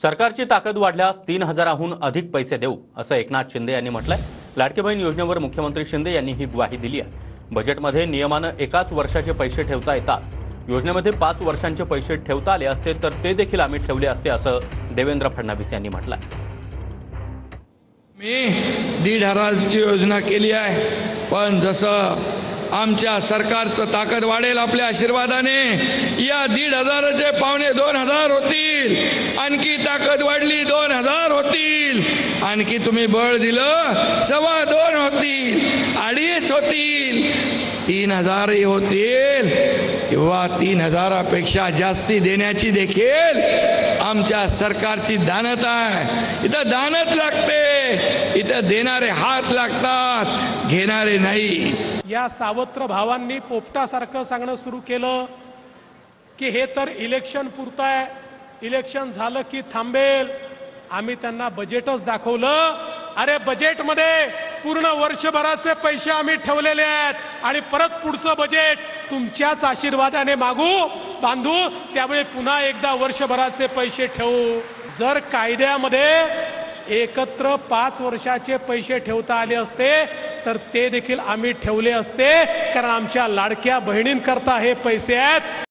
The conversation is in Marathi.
सरकारची ताकद वाढल्यास 3,000हून अधिक पैसे देऊ असं एकनाथ शिंदे यांनी म्हटलंय। लाडकी बहीण योजनेवर मुख्यमंत्री शिंदे यांनी ही ग्वाही दिली आहे। बजेटमध्ये नियमानं एकाच वर्षाचे पैसे ठेवता येतात। योजनेमध्ये 5 वर्षांचे पैसे ठेवता आले असते तर ते देखील आम्ही ठेवले असते असं देवेंद्र फडणवीस यांनी म्हटलंय। मी 1,500ची योजना केली आहे, पण जसं आमच्या सरकारचं ताकद वाढेल आपल्या आशीर्वादाने या 1,500चे पावणे 2,000 होतील। आणखी ताकद वाढली 2,000 होतील। आणखी तुम्ही बळ दिलं 2.25 होतील, 2.5 होतील, 3,000 होतील किंवा 3,000पेक्षा जास्ती देण्याची देखील आमच्या सरकारची दानत आहे। इथं दानत लागते, इथं देणारे हात लागतात, घेणारे नाही। या सावत्र भावांनी पोपटासारखं सांगणं सुरू केलं की हे तर इलेक्शन पुरतं आहे, इलेक्शन झालं की थांबेल। आम्ही त्यांना बजेटच दाखवलं। अरे बजेटमध्ये पूर्ण वर्षभराचे पैसे आम्ही ठेवलेले आहेत आणि परत पुढचं बजेट तुमच्याच आशीर्वादाने बांधू, त्यावेळी पुन्हा एकदा वर्षभराचे पैसे ठेवू। जर कायद्यामध्ये एकत्र 5 वर्षाचे पैसे ठेवता आले असते तर ते देखील आम्ही ठेवले असते, कारण आमच्या लाडक्या बहिणींकरता हे पैसे आहेत।